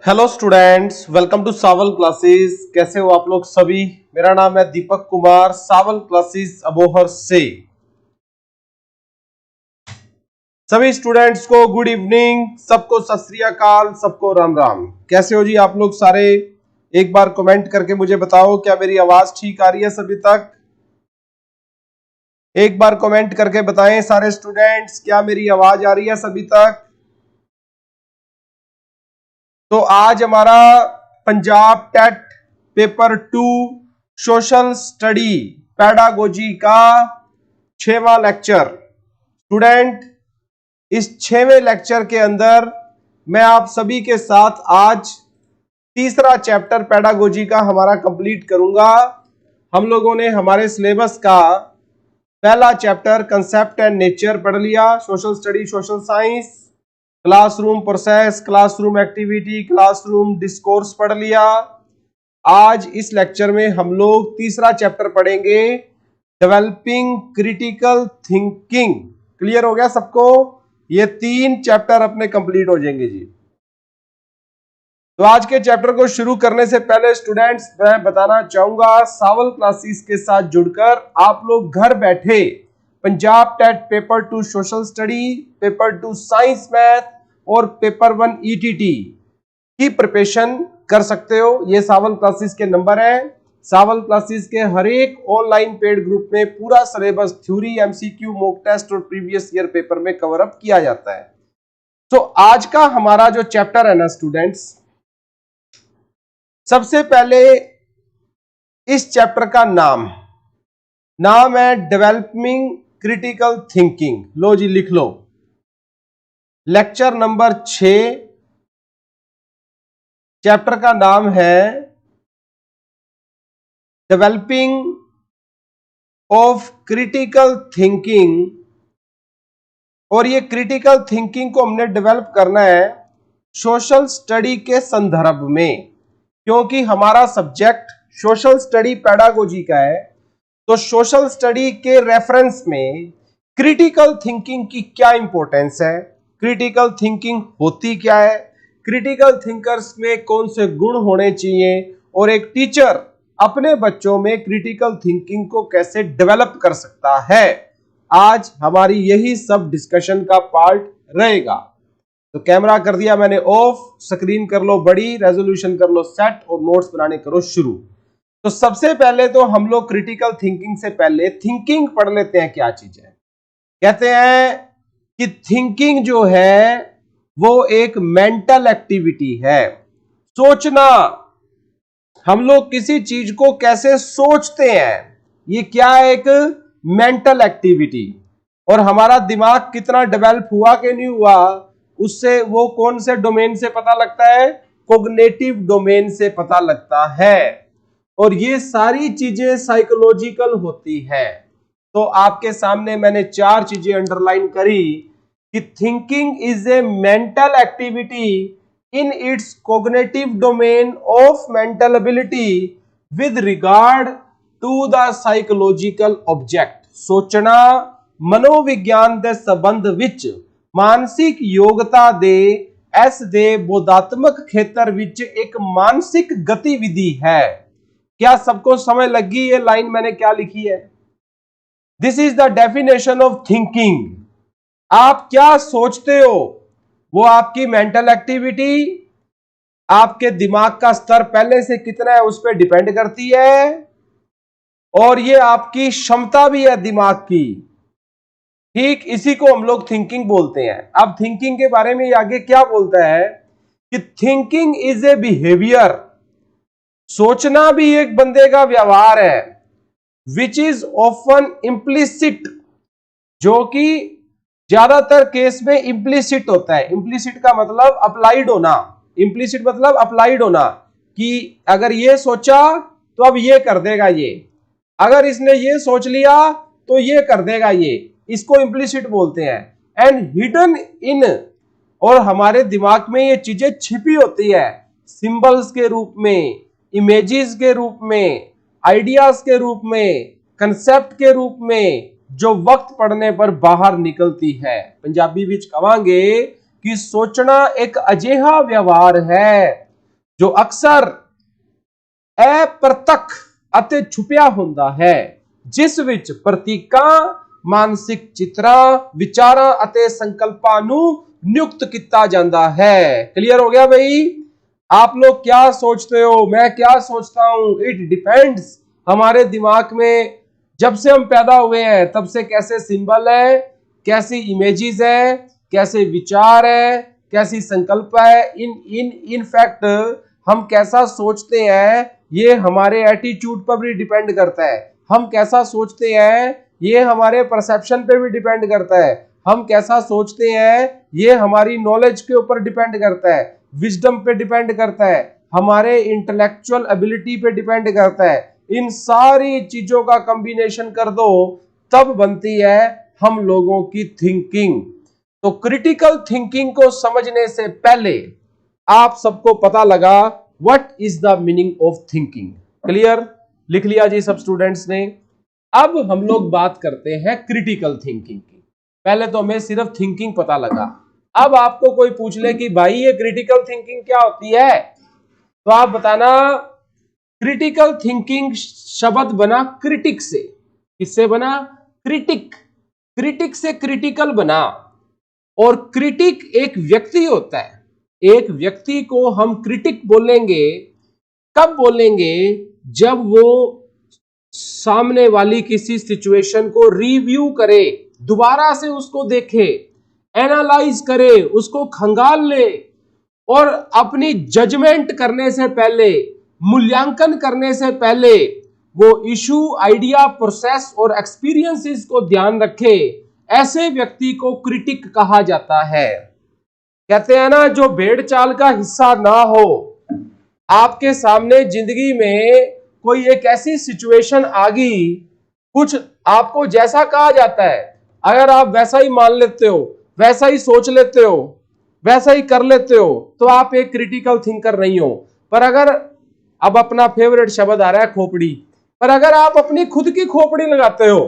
Hello students, welcome to Saval classes. कैसे हो आप लोग सभी। मेरा नाम है दीपक कुमार, सावल क्लासेस अबोहर से। सभी स्टूडेंट्स को गुड इवनिंग, सबको सत श्री अकाल, सबको राम राम। कैसे हो जी आप लोग सारे। एक बार कमेंट करके मुझे बताओ, क्या मेरी आवाज ठीक आ रही है सभी तक। एक बार कमेंट करके बताएं सारे स्टूडेंट्स, क्या मेरी आवाज आ रही है सभी तक। तो आज हमारा Punjab TET paper 2 social study pedagogy का 6वां लेक्चर। स्टूडेंट, इस 6वें लेक्चर के अंदर मैं आप सभी के साथ आज तीसरा चैप्टर पेडागोजी का हमारा कंप्लीट करूंगा। हम लोगों ने हमारे सिलेबस का पहला चैप्टर कंसेप्ट एंड नेचर पढ़ लिया, social study social science, classroom process, classroom activity, classroom discourse पढ़ लिया। आज इस लेक्चर में हम लोग तीसरा चैप्टर पढ़ेंगे, डेवलपिंग क्रिटिकल थिंकिंग। क्लियर हो गया सबको। ये 3 चैप्टर अपने कंप्लीट हो जाएंगे जी। तो आज के चैप्टर को शुरू करने से पहले स्टूडेंट्स, मैं बताना चाहूंगा, सावल क्लासेस के साथ जुड़कर आप लोग घर बैठे Punjab TET paper 2 social study, paper 2 science math और पेपर 1 ईटीटी की प्रिपरेशन कर सकते हो। ये सावल क्लासेस के नंबर है। सावल क्लासेस के हर एक ऑनलाइन पेड ग्रुप में पूरा syllabus, theory, MCQ, mock test और प्रीवियस ईयर पेपर में कवर अप किया जाता है। तो आज का हमारा जो चैप्टर है ना स्टूडेंट्स, सबसे पहले इस चैप्टर का नाम है डेवलपिंग क्रिटिकल थिंकिंग। लो जी, लिख लो। लेक्चर नंबर 6, चैप्टर का नाम है डेवलपिंग ऑफ क्रिटिकल थिंकिंग। और ये क्रिटिकल थिंकिंग को हमने डेवलप करना है सोशल स्टडी के संदर्भ में, क्योंकि हमारा सब्जेक्ट सोशल स्टडी पेडागोजी का है। तो सोशल स्टडी के रेफरेंस में क्रिटिकल थिंकिंग की क्या इंपॉर्टेंस है, क्रिटिकल थिंकिंग होती क्या है, क्रिटिकल थिंकर्स में कौन से गुण होने चाहिए, और एक टीचर अपने बच्चों में क्रिटिकल थिंकिंग को कैसे डेवलप कर सकता है, आज हमारी यही सब डिस्कशन का पार्ट रहेगा। तो कैमरा कर दिया मैंने ऑफ, स्क्रीन कर लो बड़ी, रेजोल्यूशन कर लो सेट और नोट्स बनाने करो शुरू। तो सबसे पहले तो हम लोग क्रिटिकल थिंकिंग से पहले थिंकिंग पढ़ लेते हैं। क्या चीज है, कहते हैं कि थिंकिंग जो है वो एक मेंटल एक्टिविटी है। सोचना, हम लोग किसी चीज को कैसे सोचते हैं, ये क्या है, एक मेंटल एक्टिविटी। और हमारा दिमाग कितना डेवलप हुआ कि नहीं हुआ, उससे वो कौन से डोमेन से पता लगता है, कॉग्निटिव डोमेन से पता लगता है। और ये सारी चीजें साइकोलॉजिकल होती है। तो आपके सामने मैंने 4 चीजें अंडरलाइन करी कि thinking is a mental activity in its cognitive domain of mental ability with regard to the psychological object. सोचना मनोविज्ञान के संबंध विच मानसिक योग्यता दे एस दे बोधात्मक खेतर विच एक मानसिक गतिविधि है। क्या सबको समझ लगी ये लाइन मैंने क्या लिखी है। This is the definition of thinking. आप क्या सोचते हो वो आपकी मेंटल एक्टिविटी, आपके दिमाग का स्तर पहले से कितना है उस पर डिपेंड करती है। और ये आपकी क्षमता भी है दिमाग की। ठीक इसी को हम लोग थिंकिंग बोलते हैं। अब थिंकिंग के बारे में आगे क्या बोलता है कि थिंकिंग इज ए बिहेवियर। सोचना भी एक बंदे का व्यवहार है, विच इज ऑफन इम्प्लिसिट, जो कि ज्यादातर केस में इम्प्लिसिट होता है। इम्प्लिसिट का मतलब अप्लाइड होना, इम्प्लिसिट मतलब अप्लाइड होना, कि अगर ये सोचा तो अब ये कर देगा, ये अगर इसने ये सोच लिया तो ये कर देगा, ये इसको इम्प्लिसिट बोलते हैं। एंड हिडन इन, और हमारे दिमाग में ये चीजें छिपी होती है सिंबल्स के रूप में, इमेजेस के रूप में, आइडियाज के रूप में, कंसेप्ट के रूप में, जो वक्त पड़ने पर बाहर निकलती है। पंजाबी विच कहांगे कि सोचना एक अजिहा व्यवहार है जो अक्सर अप्रत्यक्ष ਅਤੇ ਛੁਪਿਆ ਹੁੰਦਾ ਹੈ, ਜਿਸ ਵਿੱਚ ਪ੍ਰਤੀਕਾਂ, ਮਾਨਸਿਕ ਚਿੱਤਰਾਂ, ਵਿਚਾਰਾਂ ਅਤੇ ਸੰਕਲਪਾਂ ਨੂੰ ਨਿਯੁਕਤ ਕੀਤਾ ਜਾਂਦਾ ਹੈ। क्लियर हो गया भाई? आप लोग क्या सोचते हो, मैं क्या सोचता हूं, इट डिपेंड्स। हमारे दिमाग में जब से हम पैदा हुए हैं तब से कैसे सिंबल है, कैसी इमेजेस है, कैसे विचार है, कैसी संकल्प है, इन फैक्ट हम कैसा सोचते हैं ये हमारे एटीट्यूड पर भी डिपेंड करता है। हम कैसा सोचते हैं ये हमारे परसेप्शन पे भी डिपेंड करता है। हम कैसा सोचते हैं ये हमारी नॉलेज के ऊपर डिपेंड करता है, विजडम पे डिपेंड करता है, हमारे इंटेलेक्चुअल एबिलिटी पे डिपेंड करता है। इन सारी चीजों का कॉम्बिनेशन कर दो तब बनती है हम लोगों की थिंकिंग। तो क्रिटिकल थिंकिंग को समझने से पहले आप सबको पता लगा what is the meaning of thinking. Clear? लिख लिया जी सब स्टूडेंट्स ने। अब हम लोग बात करते हैं क्रिटिकल थिंकिंग की। पहले तो हमें सिर्फ थिंकिंग पता लगा, अब आपको कोई पूछ ले कि भाई ये क्रिटिकल थिंकिंग क्या होती है, तो आप बताना क्रिटिकल थिंकिंग शब्द बना क्रिटिक से। किससे बना? क्रिटिक। क्रिटिक से क्रिटिकल बना। और क्रिटिक एक व्यक्ति होता है। एक व्यक्ति को हम क्रिटिक बोलेंगे कब बोलेंगे? जब वो सामने वाली किसी सिचुएशन को रिव्यू करे, दोबारा से उसको देखे, एनालाइज करे, उसको खंगाल ले और अपनी जजमेंट करने से पहले, मूल्यांकन करने से पहले वो इशू, आइडिया, प्रोसेस और एक्सपीरियंसेस को ध्यान रखे। ऐसे व्यक्ति को क्रिटिक कहा जाता है। कहते हैं ना, जो भेड़ चाल का हिस्सा ना हो, आपके सामने जिंदगी में कोई एक ऐसी सिचुएशन आ गई, कुछ आपको जैसा कहा जाता है, अगर आप वैसा ही मान लेते हो, वैसा ही सोच लेते हो, वैसा ही कर लेते हो, तो आप एक क्रिटिकल थिंकर नहीं हो। पर अगर, अब अपना फेवरेट शब्द आ रहा है खोपड़ी, पर अगर आप अपनी खुद की खोपड़ी लगाते हो,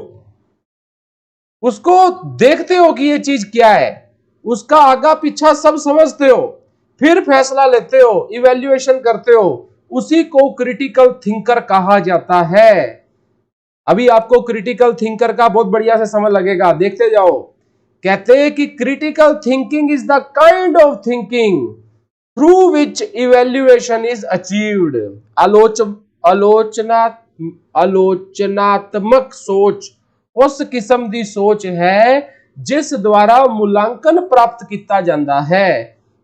उसको देखते हो कि ये चीज क्या है, उसका आगा पीछा सब समझते हो, फिर फैसला लेते हो, इवैल्यूएशन करते हो, उसी को क्रिटिकल थिंकर कहा जाता है। अभी आपको क्रिटिकल थिंकर का बहुत बढ़िया से समझ लगेगा, देखते जाओ। कहते हैं कि critical thinking is the kind of thinking through which evaluation is achieved. आलोचनात्मक सोच उस किस्म दी सोच है जिस द्वारा मूल्यांकन प्राप्त किया जाता है।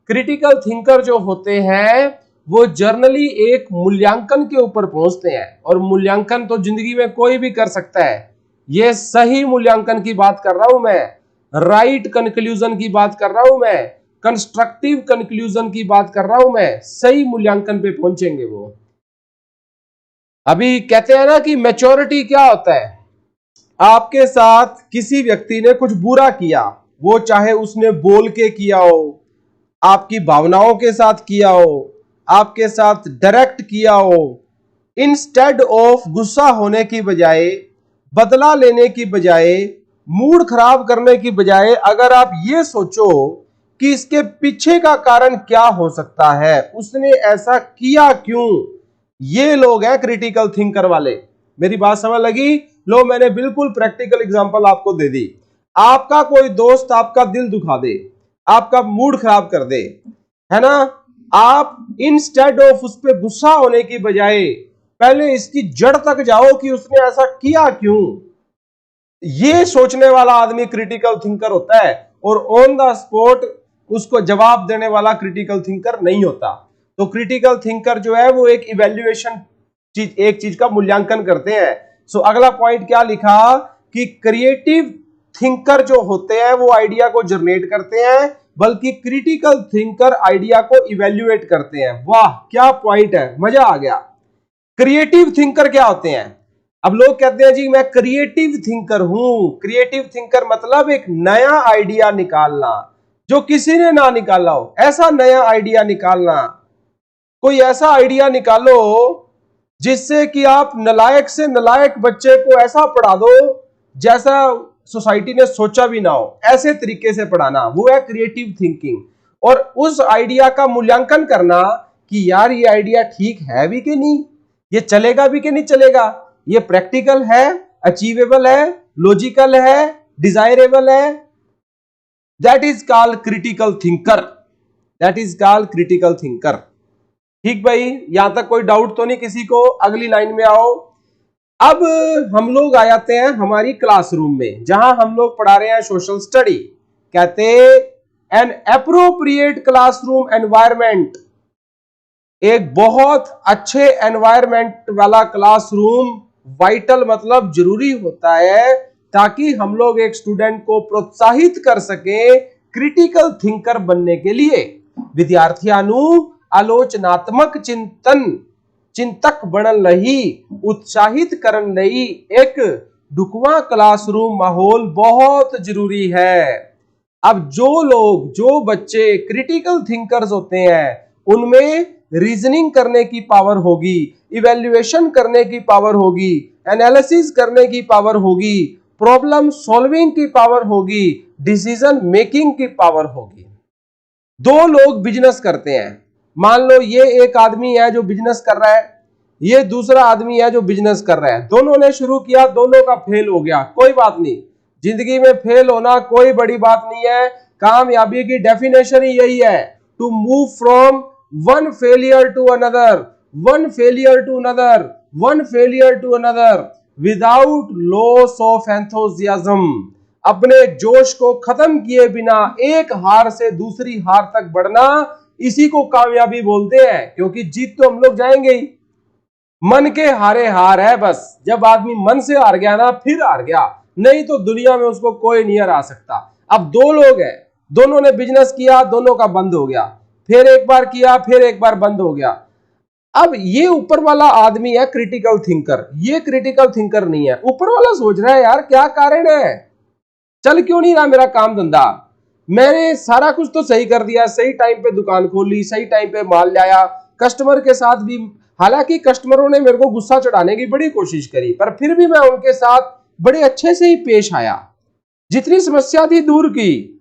क्रिटिकल थिंकर जो होते हैं वो जर्नली एक मूल्यांकन के ऊपर पहुंचते हैं, और मूल्यांकन तो जिंदगी में कोई भी कर सकता है। ये सही मूल्यांकन की बात कर रहा हूं मैं, राइट कंक्लूजन की बात कर रहा हूं मैं, कंस्ट्रक्टिव कंक्लूजन की बात कर रहा हूं मैं। सही मूल्यांकन पे पहुंचेंगे वो। अभी कहते हैं ना कि मैच्योरिटी क्या होता है। आपके साथ किसी व्यक्ति ने कुछ बुरा किया, वो चाहे उसने बोल के किया हो, आपकी भावनाओं के साथ किया हो, आपके साथ डायरेक्ट किया हो, इंस्टेड ऑफ गुस्सा होने की बजाय, बदला लेने की बजाय, मूड खराब करने की बजाय, अगर आप ये सोचो कि इसके पीछे का कारण क्या हो सकता है, उसने ऐसा किया क्यों, ये लोग हैं क्रिटिकल थिंकर वाले। मेरी बात समझ लगी? लो, मैंने बिल्कुल प्रैक्टिकल एग्जांपल आपको दे दी। आपका कोई दोस्त आपका दिल दुखा दे, आपका मूड खराब कर दे, है ना, आप इंस्टेड ऑफ उस पर गुस्सा होने की बजाय पहले इसकी जड़ तक जाओ कि उसने ऐसा किया क्यों। ये सोचने वाला आदमी क्रिटिकल थिंकर होता है, और ऑन द स्पॉट उसको जवाब देने वाला क्रिटिकल थिंकर नहीं होता। तो क्रिटिकल थिंकर जो है वो एक इवैल्यूएशन एक चीज का मूल्यांकन करते हैं। सो अगला पॉइंट क्या लिखा कि क्रिएटिव थिंकर जो होते हैं वो आइडिया को जनरेट करते हैं, बल्कि क्रिटिकल थिंकर आइडिया को इवैल्यूएट करते हैं। वाह, क्या पॉइंट है, मजा आ गया। क्रिएटिव थिंकर क्या होते हैं? अब लोग कहते हैं जी मैं क्रिएटिव थिंकर हूं। क्रिएटिव थिंकर मतलब एक नया आइडिया निकालना जो किसी ने ना निकाला हो, ऐसा नया आइडिया निकालना। कोई ऐसा आइडिया निकालो जिससे कि आप नलायक से नलायक बच्चे को ऐसा पढ़ा दो जैसा सोसाइटी ने सोचा भी ना हो, ऐसे तरीके से पढ़ाना, वो है क्रिएटिव थिंकिंग। और उस आइडिया का मूल्यांकन करना कि यार ये आइडिया ठीक है भी कि नहीं, ये चलेगा भी कि नहीं चलेगा, ये प्रैक्टिकल है, अचीवेबल है, लॉजिकल है, डिजायरेबल है। That is called critical thinker, that is called critical thinker. ठीक भाई, यहां तक कोई डाउट तो नहीं किसी को? अगली लाइन में आओ। अब हम लोग आ जाते हैं हमारी क्लासरूम में, जहां हम लोग पढ़ा रहे हैं सोशल स्टडी। कहते एन एप्रोप्रिएट क्लासरूम एनवायरमेंट, एक बहुत अच्छे एनवायरमेंट वाला क्लासरूम वाइटल मतलब जरूरी होता है, ताकि हम लोग एक स्टूडेंट को प्रोत्साहित कर सके क्रिटिकल थिंकर बनने के लिए। विद्यार्थियों ਨੂੰ आलोचनात्मक चिंतक बनन लई उत्साहित करन लई एक ढुकवा क्लासरूम माहौल बहुत जरूरी है। अब जो बच्चे क्रिटिकल थिंकर्स होते हैं, उनमें रीजनिंग करने की पावर होगी, इवैल्यूएशन करने की पावर होगी, एनालिसिस करने की पावर होगी, प्रॉब्लम सॉल्विंग की पावर होगी, डिसीजन मेकिंग की पावर होगी। दो लोग बिजनेस करते हैं, मान लो ये एक आदमी है जो बिजनेस कर रहा है, ये दूसरा आदमी है जो बिजनेस कर रहा है। दोनों ने शुरू किया, दोनों का फेल हो गया, कोई बात नहीं, जिंदगी में फेल होना कोई बड़ी बात नहीं है। कामयाबी की डेफिनेशन ही यही है, to move from one failure to another, one failure to another, one failure to another without loss of enthusiasm. अपने जोश को खत्म किए बिना एक हार से दूसरी हार तक बढ़ना, इसी को कामयाबी बोलते हैं। क्योंकि जीत तो हम लोग जाएंगे ही, मन के हारे हार है बस। जब आदमी मन से हार गया ना, फिर हार गया, नहीं तो दुनिया में उसको कोई नहीं हरा सकता। अब दो लोग हैं, दोनों ने बिजनेस किया, दोनों का बंद हो गया, फिर एक बार किया, फिर एक बार बंद हो गया। अब ये ऊपर वाला आदमी है क्रिटिकल थिंकर, ये क्रिटिकल थिंकर नहीं है। ऊपर वाला सोच रहा है यार क्या कारण है, चल क्यों नहीं रहा मेरा काम धंधा, मैंने सारा कुछ तो सही कर दिया, सही टाइम पे दुकान खोली, सही टाइम पे माल लाया, कस्टमर के साथ भी, हालांकि कस्टमरों ने मेरे को गुस्सा चढ़ाने की बड़ी कोशिश करी, पर फिर भी मैं उनके साथ बड़े अच्छे से ही पेश आया, जितनी समस्या थी दूर की।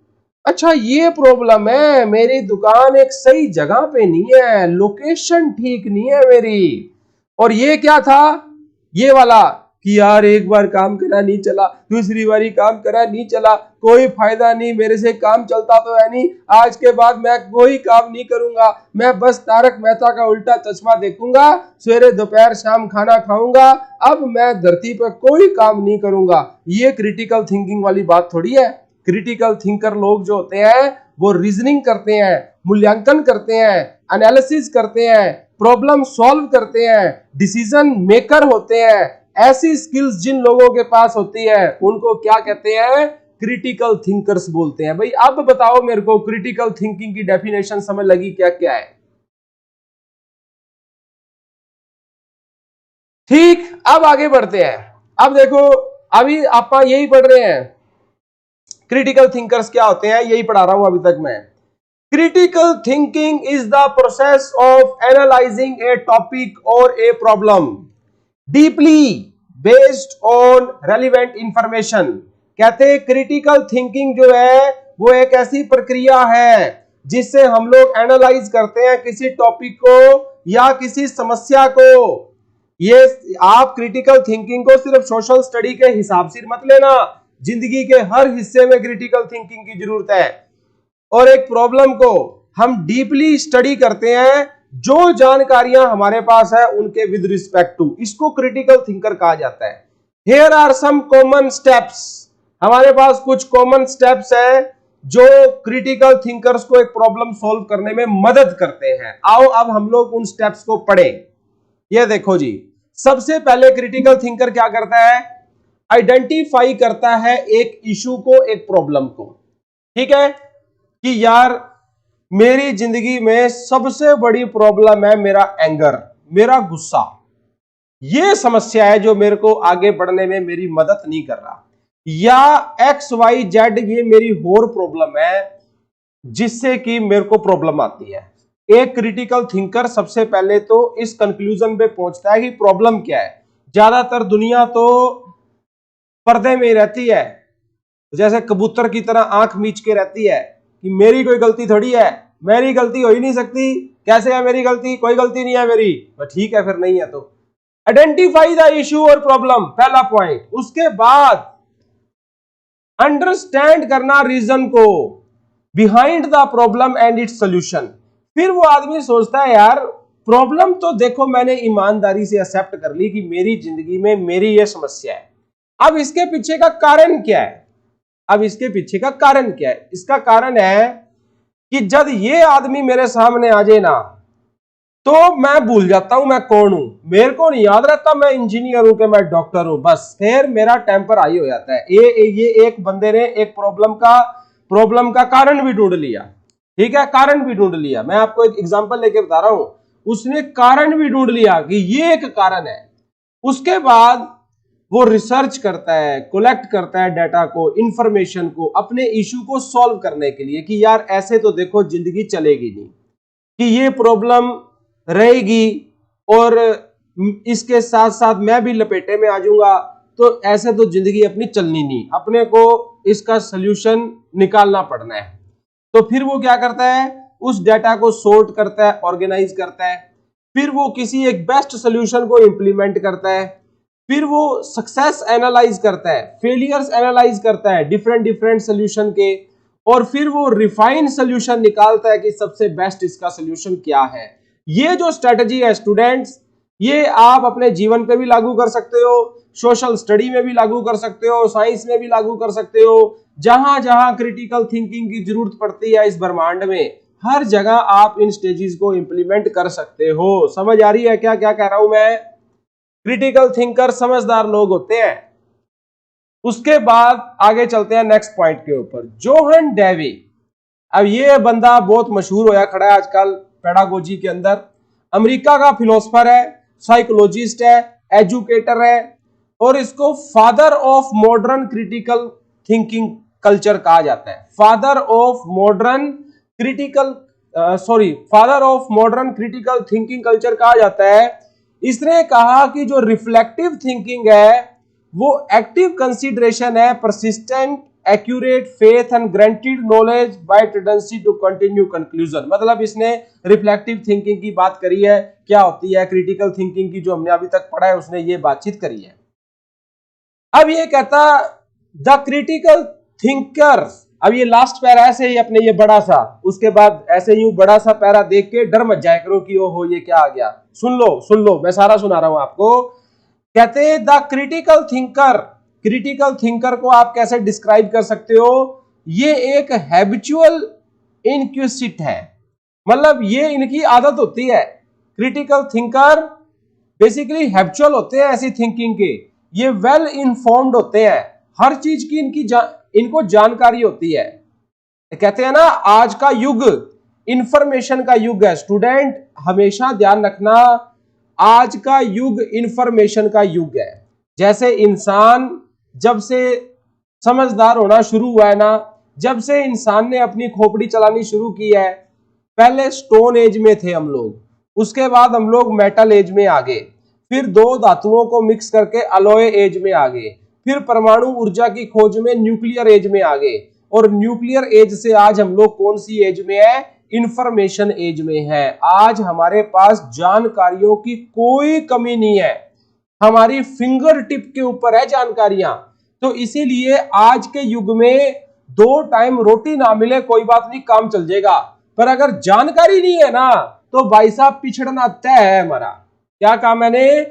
अच्छा ये प्रॉब्लम है, मेरी दुकान एक सही जगह पे नहीं है, लोकेशन ठीक नहीं है मेरी। और ये क्या था, ये वाला कि यार एक बार काम करा नहीं चला, दूसरी बारी काम करा नहीं चला, कोई फायदा नहीं, मेरे से काम चलता तो है नहीं, आज के बाद मैं कोई काम नहीं करूंगा, मैं बस तारक मेहता का उल्टा चश्मा देखूंगा, सवेरे दोपहर शाम खाना खाऊंगा, अब मैं धरती पर कोई काम नहीं करूंगा। ये क्रिटिकल थिंकिंग वाली बात थोड़ी है। क्रिटिकल थिंकर लोग जो होते हैं वो रीजनिंग करते हैं, मूल्यांकन करते हैं, एनालिसिस करते हैं, प्रॉब्लम सॉल्व करते हैं, डिसीजन मेकर होते हैं। ऐसी स्किल्स जिन लोगों के पास होती है उनको क्या कहते हैं, क्रिटिकल थिंकर्स बोलते हैं। भाई अब बताओ मेरे को, क्रिटिकल थिंकिंग की डेफिनेशन समझ लगी क्या क्या है? ठीक, अब आगे बढ़ते हैं। अब देखो, अभी आप यही पढ़ रहे हैं क्रिटिकल थिंकर्स क्या होते हैं, यही पढ़ा रहा हूं अभी तक मैं। Critical thinking is the process of analysing a topic और a problem deeply based on relevant information. कहते हैं क्रिटिकल थिंकिंग जो है वो एक ऐसी प्रक्रिया है जिससे हम लोग एनालाइज करते हैं किसी टॉपिक को या किसी समस्या को। ये आप क्रिटिकल थिंकिंग को सिर्फ सोशल स्टडी के हिसाब से मत लेना, जिंदगी के हर हिस्से में क्रिटिकल थिंकिंग की जरूरत है। और एक प्रॉब्लम को हम डीपली स्टडी करते हैं, जो जानकारियां हमारे पास है उनके विद रिस्पेक्ट टू, इसको क्रिटिकल थिंकर कहा जाता है। Here are some common steps, हमारे पास कुछ कॉमन स्टेप्स है जो क्रिटिकल थिंकर्स को एक प्रॉब्लम सॉल्व करने में मदद करते हैं। आओ अब हम लोग उन स्टेप्स को पढ़ें। ये देखो जी, सबसे पहले क्रिटिकल थिंकर क्या करता है, आइडेंटिफाई करता है एक इशू को, एक प्रॉब्लम को। ठीक है कि यार मेरी जिंदगी में सबसे बड़ी प्रॉब्लम है मेरा एंगर, मेरा गुस्सा, ये समस्या है जो मेरे को आगे बढ़ने में मेरी मदद नहीं कर रहा, या XYZ ये मेरी और प्रॉब्लम है जिससे कि मेरे को प्रॉब्लम आती है। एक क्रिटिकल थिंकर सबसे पहले तो इस कंक्लूजन पे पहुंचता है कि प्रॉब्लम क्या है। ज्यादातर दुनिया तो पर्दे में रहती है, जैसे कबूतर की तरह आंख मीच के रहती है कि मेरी कोई गलती थोड़ी है, मेरी गलती हो ही नहीं सकती, कैसे है मेरी गलती? कोई गलती नहीं है मेरी। तो ठीक है, फिर नहीं है तो आइडेंटिफाई द इश्यू और प्रॉब्लम, पहला पॉइंट। उसके बाद अंडरस्टैंड करना रीजन को, behind the problem and its solution. फिर वो आदमी सोचता है यार प्रॉब्लम तो देखो मैंने ईमानदारी से एक्सेप्ट कर ली कि मेरी जिंदगी में मेरी ये समस्या है, अब इसके पीछे का कारण क्या है? अब इसके पीछे का कारण क्या है? इसका कारण है कि जब ये आदमी मेरे सामने आ जाए ना तो मैं भूल जाता हूं मैं कौन हूं, मेरे को नहीं याद रहता मैं इंजीनियर हूं कि मैं डॉक्टर हूं, बस फिर मेरा टेम्पर हाई हो जाता है। ये एक बंदे ने एक प्रॉब्लम का कारण भी ढूंढ लिया, ठीक है, कारण भी ढूंढ लिया। मैं आपको एक एग्जांपल लेके बता रहा हूं, उसने कारण भी ढूंढ लिया कि ये एक कारण है। उसके बाद वो रिसर्च करता है, कलेक्ट करता है डाटा को, इंफॉर्मेशन को, अपने इशू को सॉल्व करने के लिए कि यार ऐसे तो देखो जिंदगी चलेगी नहीं, कि ये प्रॉब्लम रहेगी और इसके साथ साथ मैं भी लपेटे में आ जाऊंगा, तो ऐसे तो जिंदगी अपनी चलनी नहीं, अपने को इसका सलूशन निकालना पड़ना है। तो फिर वो क्या करता है, उस डाटा को सॉर्ट करता है, ऑर्गेनाइज करता है, फिर वो किसी एक बेस्ट सोल्यूशन को इंप्लीमेंट करता है, फिर वो सक्सेस एनालाइज करता है, फेलियर्स एनालाइज करता है डिफरेंट सोल्यूशन के, और फिर वो रिफाइंड सोल्यूशन निकालता है कि सबसे बेस्ट इसका सोल्यूशन क्या है। ये जो स्ट्रेटजी है स्टूडेंट्स, ये आप अपने जीवन पे भी लागू कर सकते हो, सोशल स्टडी में भी लागू कर सकते हो, साइंस में भी लागू कर सकते हो। जहां जहां क्रिटिकल थिंकिंग की जरूरत पड़ती है इस ब्रह्मांड में, हर जगह आप इन स्टेजेस को इंप्लीमेंट कर सकते हो। समझ आ रही है क्या क्या कह रहा हूं मैं? क्रिटिकल थिंकर समझदार लोग होते हैं। उसके बाद आगे चलते हैं नेक्स्ट पॉइंट के ऊपर, जोहन डेवी। अब ये बंदा बहुत मशहूर होया खड़ा है आजकल पेडागोजी के अंदर। अमेरिका का फिलोसफर है, साइकोलॉजिस्ट है, एजुकेटर है, और इसको father of modern critical thinking culture कहा जाता है। Father of modern critical thinking culture कहा जाता है। इसने कहा कि जो रिफ्लेक्टिव थिंकिंग है वो एक्टिव कंसीडरेशन है, persistent, accurate, faith and granted knowledge by tendency to continue conclusion. मतलब इसने रिफ्लेक्टिव थिंकिंग की बात करी है, क्या होती है क्रिटिकल थिंकिंग की, जो हमने अभी तक पढ़ा है उसने ये बातचीत करी है। अब ये कहता द क्रिटिकल थिंकर, अब ये लास्ट पैरा ऐसे ही अपने ये बड़ा सा, उसके बाद ऐसे यूं बड़ा सा पैरा देख के डर मत जाया करो कि ओहो ये क्या आ गया। सुन लो मैं सारा सुना रहा हूं आपको। कहते द क्रिटिकल थिंकर को आप कैसे डिस्क्राइब कर सकते हो? ये एक हैबिचुअल इनक्विजिट है, मतलब ये इनकी आदत होती है। क्रिटिकल थिंकर बेसिकली हैबिचुअल होते हैं ऐसी थिंकिंग के, ये वेल इन्फॉर्म्ड होते हैं, हर चीज की इनको जानकारी होती है। कहते हैं ना आज का युग इंफॉर्मेशन का युग है। स्टूडेंट हमेशा ध्यान रखना, आज का युग इंफॉर्मेशन का युग है। जैसे इंसान जब से समझदार होना शुरू हुआ है ना, जब से इंसान ने अपनी खोपड़ी चलानी शुरू की है, पहले स्टोन एज में थे हम लोग, उसके बाद हम लोग मेटल एज में आ गए, फिर दो धातुओं को मिक्स करके अलॉय एज में आ गए, फिर परमाणु ऊर्जा की खोज में न्यूक्लियर एज में आ गए, और न्यूक्लियर एज से आज हम लोग कौन सी एज में है? इंफॉर्मेशन एज में है। आज हमारे पास जानकारियों की कोई कमी नहीं है, हमारी फिंगर टिप के ऊपर है जानकारियां। तो इसीलिए आज के युग में 2 टाइम रोटी ना मिले कोई बात नहीं, काम चल जाएगा, पर अगर जानकारी नहीं है ना तो भाई साहब पिछड़ना तय है हमारा। क्या काम मैंने,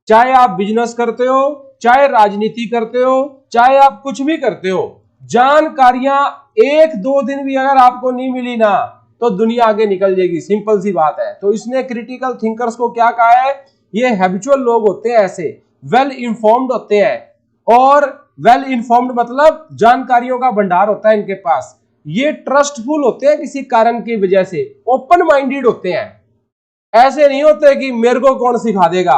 चाहे आप बिजनेस करते हो, चाहे राजनीति करते हो, चाहे आप कुछ भी करते हो, जानकारियां 1-2 दिन भी अगर आपको नहीं मिली ना तो दुनिया आगे निकल जाएगी, सिंपल सी बात है। तो इसने क्रिटिकल थिंकर्स को क्या कहा है? ये हैबिचुअल लोग होते हैं, ऐसे वेल इन्फॉर्म्ड होते हैं, और वेल इन्फॉर्म्ड मतलब जानकारियों का भंडार होता है इनके पास। ये ट्रस्टफुल होते हैं किसी कारण की वजह से, ओपन माइंडेड होते हैं, ऐसे नहीं होते कि मेरे को कौन सिखा देगा,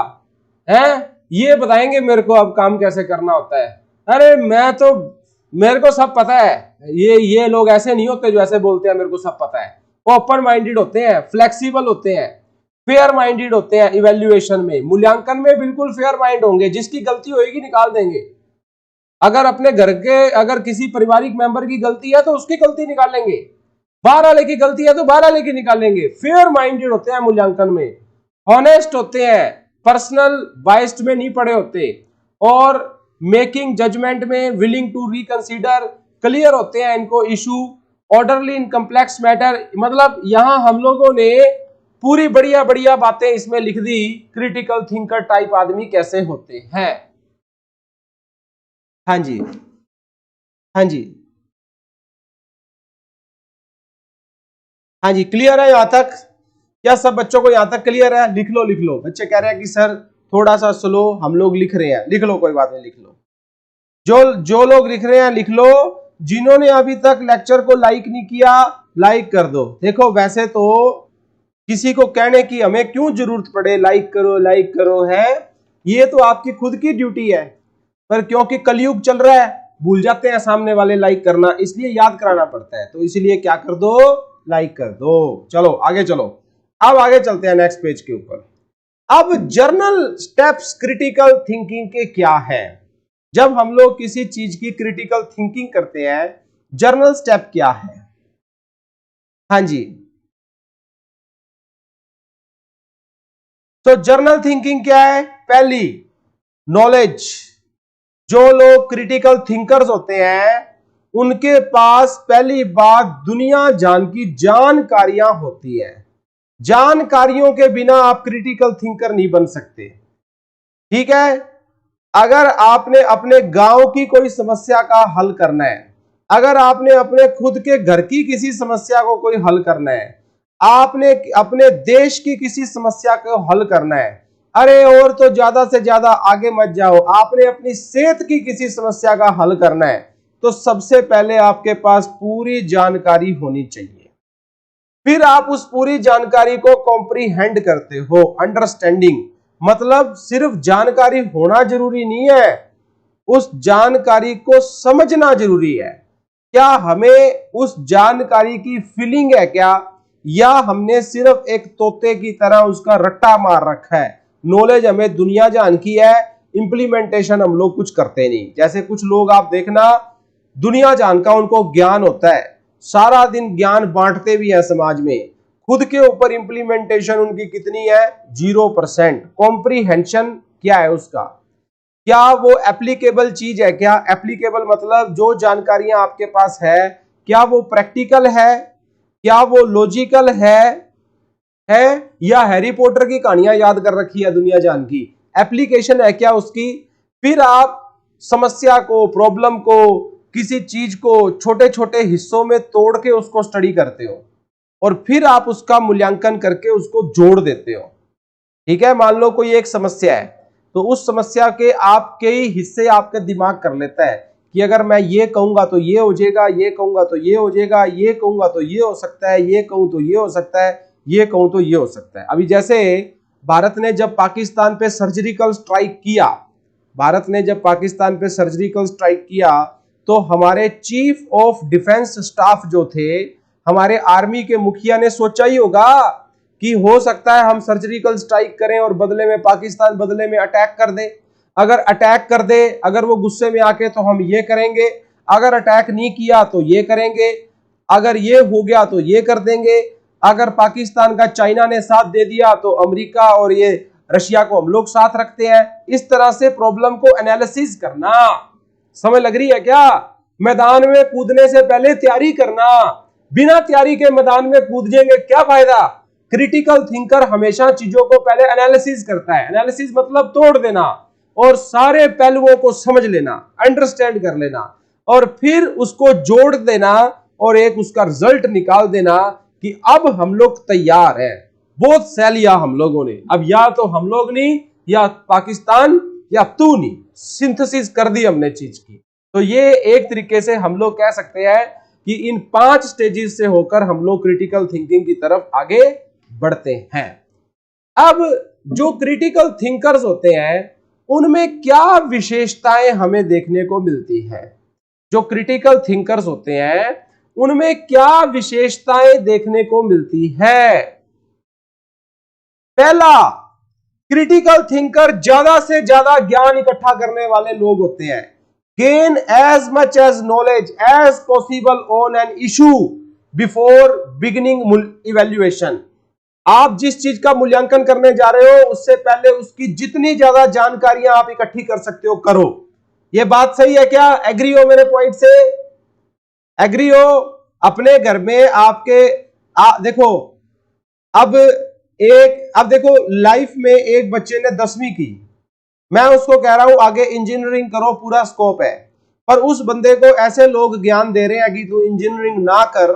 हैं ये बताएंगे मेरे को अब काम कैसे करना होता है, अरे मेरे को सब पता है। ये लोग ऐसे नहीं होते जो ऐसे बोलते हैं मेरे को सब पता है। ओपन माइंडेड होते हैं, फ्लेक्सिबल होते हैं, फेयर माइंडेड होते हैं। इवैल्यूएशन में, मूल्यांकन में बिल्कुल फेयर माइंड होंगे, जिसकी गलती होगी निकाल देंगे। अगर अपने घर के अगर किसी पारिवारिक मेंबर की गलती है तो उसकी गलती निकाल लेंगे, 12 लेके गलती है तो 12 लेके निकालेंगे। फेयर माइंडेड होते हैं मूल्यांकन में, ऑनेस्ट होते हैं, पर्सनल बाइस्ड में नहीं पड़े होते, और मेकिंग जजमेंट में विलिंग टू रिकंसीडर, क्लियर होते हैं इनको issue, orderly in complex matter. मतलब यहां हम लोगों ने पूरी बढ़िया बढ़िया बातें इसमें लिख दी, क्रिटिकल थिंकर टाइप आदमी कैसे होते हैं। हाँ जी, हाँ जी, हाँ जी, क्लियर है यहां तक? क्या सब बच्चों को यहां तक क्लियर है? लिख लो लिख लो। बच्चे कह रहे हैं कि सर थोड़ा सा स्लो, हम लोग लिख रहे हैं। लिख लो, कोई बात नहीं, लिख लो। जो जो लोग लिख रहे हैं लिख लो। जिन्होंने अभी तक लेक्चर को लाइक नहीं किया, लाइक कर दो। देखो वैसे तो किसी को कहने की हमें क्यों जरूरत पड़े, लाइक करो है, ये तो आपकी खुद की ड्यूटी है, पर क्योंकि कलयुग चल रहा है भूल जाते हैं सामने वाले लाइक करना, इसलिए याद कराना पड़ता है। तो इसलिए क्या कर दो, लाइक कर दो। चलो आगे चलो, अब आगे चलते हैं नेक्स्ट पेज के ऊपर। अब जर्नल स्टेप्स क्रिटिकल थिंकिंग के क्या है? जब हम लोग किसी चीज की क्रिटिकल थिंकिंग करते हैं, जर्नल स्टेप क्या है? हाँ जी, तो जर्नल थिंकिंग क्या है? पहली, नॉलेज। जो लोग क्रिटिकल थिंकर्स होते हैं उनके पास पहली बात दुनिया जान की जानकारियां होती है। जानकारियों के बिना आप क्रिटिकल थिंकर नहीं बन सकते। ठीक है, अगर आपने अपने गांव की कोई समस्या का हल करना है, अगर आपने अपने खुद के घर की किसी समस्या को कोई हल करना है, आपने अपने देश की किसी समस्या को हल करना है, अरे और तो ज्यादा से ज्यादा आगे मत जाओ, आपने अपनी सेहत की किसी समस्या का हल करना है, तो सबसे पहले आपके पास पूरी जानकारी होनी चाहिए। फिर आप उस पूरी जानकारी को कॉम्प्रीहेंड करते हो, अंडरस्टैंडिंग। मतलब सिर्फ जानकारी होना जरूरी नहीं है, उस जानकारी को समझना जरूरी है। क्या हमें उस जानकारी की फीलिंग है क्या, या हमने सिर्फ एक तोते की तरह उसका रट्टा मार रखा है? नॉलेज हमें दुनिया जान की है, इंप्लीमेंटेशन हम लोग कुछ करते नहीं। जैसे कुछ लोग आप देखना, दुनिया जान का उनको ज्ञान होता है, सारा दिन ज्ञान बांटते भी हैं समाज में, खुद के ऊपर इंप्लीमेंटेशन उनकी कितनी है? 0%। कॉम्प्रीहेंशन क्या है उसका, क्या वो एप्लीकेबल चीज है? क्या एप्लीकेबल मतलब जो जानकारियां आपके पास है, क्या वो प्रैक्टिकल है, क्या वो लॉजिकल है या हैरी पॉटर की कहानियां याद कर रखी है दुनिया जान की? एप्लीकेशन है क्या उसकी? फिर आप समस्या को, प्रॉब्लम को, किसी चीज को छोटे छोटे हिस्सों में तोड़ के उसको स्टडी करते हो, और फिर आप उसका मूल्यांकन करके उसको जोड़ देते हो। ठीक है, मान लो कोई एक समस्या है, तो उस समस्या के आपके ही हिस्से आपके दिमाग कर लेता है कि अगर मैं ये कहूंगा तो ये हो जाएगा, ये कहूंगा तो ये हो जाएगा, ये कहूंगा तो ये हो सकता है, ये कहूं तो ये हो सकता है, ये कहूं तो ये हो सकता है। अभी जैसे भारत ने जब पाकिस्तान पे सर्जिकल स्ट्राइक किया, भारत ने जब पाकिस्तान पे सर्जिकल स्ट्राइक किया, तो हमारे चीफ ऑफ डिफेंस स्टाफ जो थे, हमारे आर्मी के मुखिया ने सोचा ही होगा कि हो सकता है हम सर्जिकल स्ट्राइक करें और बदले में पाकिस्तान बदले में अटैक कर दे। अगर अटैक कर दे, अगर वो गुस्से में आके, तो हम ये करेंगे, अगर अटैक नहीं किया तो ये करेंगे, अगर ये हो गया तो ये कर देंगे, अगर पाकिस्तान का चाइना ने साथ दे दिया तो अमेरिका और ये रशिया को हम लोग साथ रखते हैं। इस तरह से प्रॉब्लम को एनालिसिस करना। समझ लग रही है क्या? मैदान में कूदने से पहले तैयारी करना, बिना तैयारी के मैदान में कूद जाएंगे क्या फायदा? क्रिटिकल थिंकर हमेशा चीजों को पहले एनालिसिस करता है। एनालिसिस मतलब तोड़ देना और सारे पहलुओं को समझ लेना, अंडरस्टैंड कर लेना, और फिर उसको जोड़ देना और एक उसका रिजल्ट निकाल देना कि अब हम लोग तैयार हैं। बहुत सह लिया हम लोगों ने, अब या तो हम लोग नहीं या पाकिस्तान या तू नहीं, सिंथेसिस कर दी हमने चीज की। तो ये एक तरीके से हम लोग कह सकते हैं कि इन 5 स्टेजेस से होकर हम लोग क्रिटिकल थिंकिंग की तरफ आगे बढ़ते हैं। अब जो क्रिटिकल थिंकर्स होते हैं उनमें क्या विशेषताएं हमें देखने को मिलती हैं? जो क्रिटिकल थिंकर्स होते हैं उनमें क्या विशेषताएं देखने को मिलती है? पहला, क्रिटिकल थिंकर ज्यादा से ज्यादा ज्ञान इकट्ठा करने वाले लोग होते हैं। Gain as much as knowledge as possible on an issue. Before beginning evaluation. आप जिस चीज का मूल्यांकन करने जा रहे हो उससे पहले उसकी जितनी ज्यादा जानकारियां आप इकट्ठी कर सकते हो करो। यह बात सही है क्या? एग्री हो मेरे पॉइंट से? एग्री हो? अपने घर में आपके देखो, अब देखो लाइफ में एक बच्चे ने 10वीं की, मैं उसको कह रहा हूं आगे इंजीनियरिंग करो, पूरा स्कोप है, पर उस बंदे को ऐसे लोग ज्ञान दे रहे हैं कि तू इंजीनियरिंग ना कर,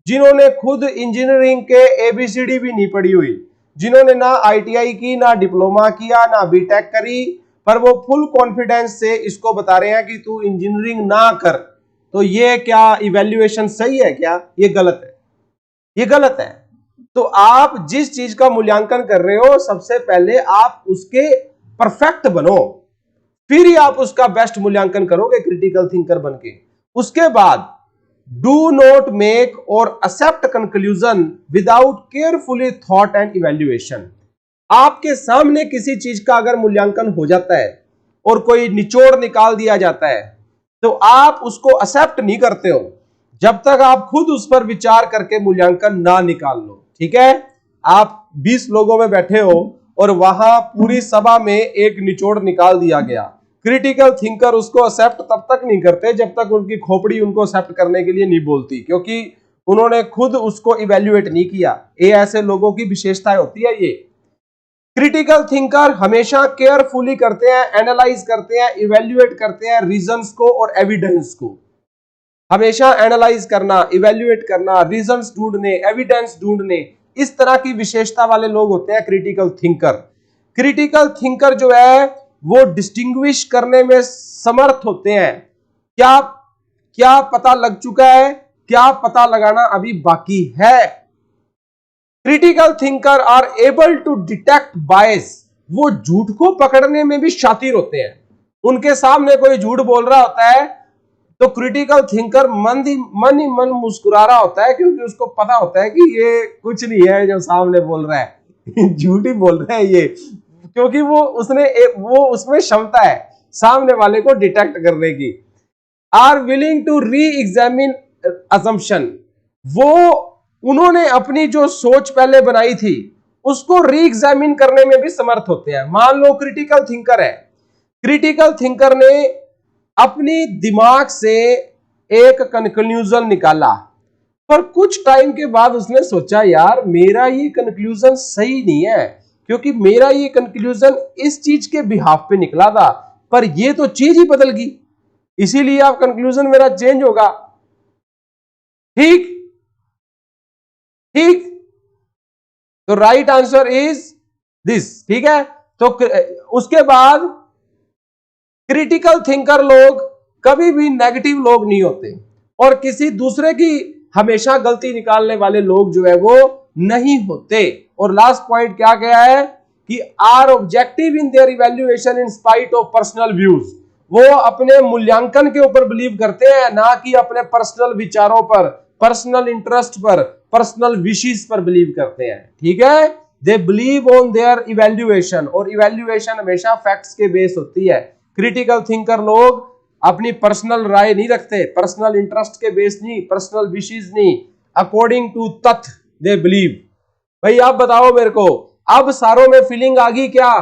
जिन्होंने खुद इंजीनियरिंग के एबीसीडी भी नहीं पढ़ी हुई, जिन्होंने ना आईटीआई की, ना डिप्लोमा किया, ना बीटेक करी, पर वो फुल कॉन्फिडेंस से इसको बता रहे हैं कि तू इंजीनियरिंग ना कर। तो ये क्या इवैल्यूएशन सही है क्या? ये गलत है, ये गलत है। तो आप जिस चीज का मूल्यांकन कर रहे हो सबसे पहले आप उसके परफेक्ट बनो, फिर ही आप उसका बेस्ट मूल्यांकन करोगे क्रिटिकल थिंकर बनके। उसके बाद डू नॉट मेक और accept conclusion without carefully thought and evaluation. आपके सामने किसी चीज का अगर मूल्यांकन हो जाता है और कोई निचोड़ निकाल दिया जाता है तो आप उसको एक्सेप्ट नहीं करते हो जब तक आप खुद उस पर विचार करके मूल्यांकन ना निकाल लो। ठीक है? आप 20 लोगों में बैठे हो और वहां पूरी सभा में एक निचोड़ निकाल दिया गया, क्रिटिकल थिंकर उसको एक्सेप्ट तब तक नहीं करते जब तक उनकी खोपड़ी उनको एक्सेप्ट करने के लिए नहीं बोलती, क्योंकि उन्होंने खुद उसको इवैल्यूएट नहीं किया। ये ऐसे लोगों की विशेषता होती है। ये क्रिटिकल थिंकर हमेशा केयरफुली करते हैं, एनालाइज करते हैं, इवैल्यूएट करते हैं रीजंस को और एविडेंस को। हमेशा एनालाइज करना, इवैल्यूएट करना, रीजंस ढूंढने, एविडेंस ढूंढने, इस तरह की विशेषता वाले लोग होते हैं क्रिटिकल थिंकर। क्रिटिकल थिंकर जो है वो डिस्टिंग्विश करने में समर्थ होते हैं। क्या क्या पता लग चुका है, क्या पता लगाना अभी बाकी है। Critical thinker are able to detect bias. वो झूठ को पकड़ने में भी शातिर होते हैं। उनके सामने कोई झूठ बोल रहा होता है तो क्रिटिकल थिंकर मन ही मन मुस्कुरा रहा होता है, क्योंकि उसको पता होता है कि ये कुछ नहीं है जो सामने बोल रहा है झूठ ही बोल रहा है ये, क्योंकि वो उसमें क्षमता है सामने वाले को डिटेक्ट करने की। Are willing to reexamine assumption. उन्होंने अपनी जो सोच पहले बनाई थी उसको री एग्जामिन करने में भी समर्थ होते हैं। मान लो क्रिटिकल थिंकर है, क्रिटिकल थिंकर ने अपनी दिमाग से एक कंक्लूजन निकाला, पर कुछ टाइम के बाद उसने सोचा यार मेरा ये कंक्लूजन सही नहीं है, क्योंकि मेरा ये कंक्लूजन इस चीज के बिहाफ पे निकला था, पर ये तो चीज ही बदल गई, इसीलिए अब कंक्लूजन मेरा चेंज होगा। ठीक ठीक, तो राइट आंसर इज दिस। ठीक है? तो उसके बाद क्रिटिकल थिंकर लोग कभी भी नेगेटिव लोग नहीं होते और किसी दूसरे की हमेशा गलती निकालने वाले लोग जो है वो नहीं होते। और लास्ट पॉइंट क्या गया है कि are objective in their evaluation in spite of personal views. वो अपने मूल्यांकन के ऊपर बिलीव करते हैं, ना कि अपने पर्सनल विचारों पर, पर्सनल इंटरेस्ट पर, पर्सनल विशेस पर बिलीव करते हैं। ठीक है? They believe on their evaluation, और इवैल्यूएशन हमेशा फैक्ट्स के बेस होती है। क्रिटिकल थिंकर लोग अपनी पर्सनल राय नहीं रखते, पर्सनल इंटरेस्ट के बेस नहीं, पर्सनल विशेस नहीं, अकॉर्डिंग टू तथ्य दे बिलीव। भाई आप बताओ मेरे को, अब सारों में फीलिंग आ गई क्या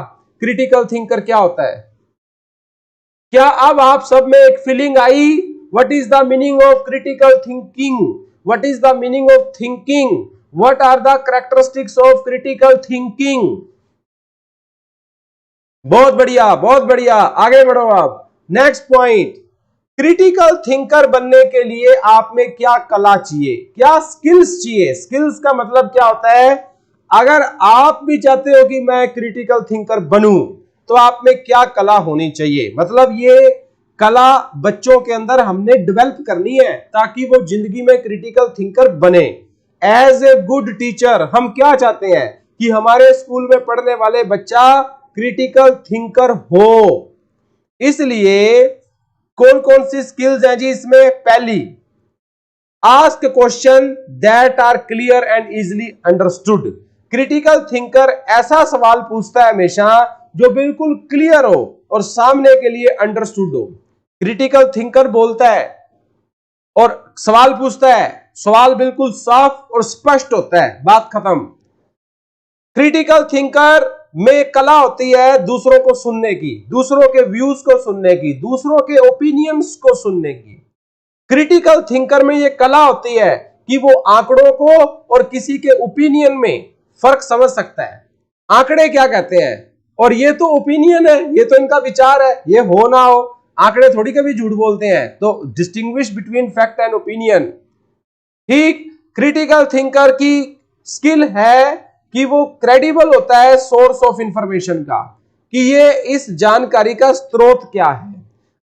क्रिटिकल थिंकर क्या होता है? क्या अब आप सब में एक फीलिंग आई? What is the meaning of critical thinking? What is the meaning of thinking? What are the characteristics of critical thinking? बहुत बढ़िया, बहुत बढ़िया, आगे बढ़ो आप। नेक्स्ट पॉइंट, क्रिटिकल थिंकर बनने के लिए आप में क्या कला चाहिए, क्या स्किल्स चाहिए? स्किल्स का मतलब क्या होता है? अगर आप भी चाहते हो कि मैं क्रिटिकल थिंकर बनूं तो आप में क्या कला होनी चाहिए? मतलब ये कला बच्चों के अंदर हमने डेवलप करनी है ताकि वो जिंदगी में क्रिटिकल थिंकर बने। एज ए गुड टीचर हम क्या चाहते हैं कि हमारे स्कूल में पढ़ने वाले बच्चा क्रिटिकल थिंकर हो। इसलिए कौन कौन सी स्किल्स हैं जी इसमें? पहली, ask question that are clear and easily understood. Critical thinker ऐसा सवाल पूछता है हमेशा जो बिल्कुल क्लियर हो और सामने के लिए अंडरस्टूड हो। क्रिटिकल थिंकर बोलता है और सवाल पूछता है, सवाल बिल्कुल साफ और स्पष्ट होता है, बात खत्म। क्रिटिकल थिंकर में कला होती है दूसरों को सुनने की, दूसरों के व्यूज को सुनने की, दूसरों के ओपिनियंस को सुनने की। क्रिटिकल थिंकर में यह कला होती है कि वो आंकड़ों को और किसी के ओपिनियन में फर्क समझ सकता है। आंकड़े क्या कहते हैं और ये तो ओपिनियन है, ये तो इनका विचार है, ये हो ना हो, आंकड़े थोड़ी कभी झूठ बोलते हैं। तो distinguish between fact and opinion. ठीक, क्रिटिकल थिंकर की स्किल है कि वो क्रेडिबल होता है सोर्स ऑफ इंफॉर्मेशन का, कि ये इस जानकारी का स्रोत क्या है।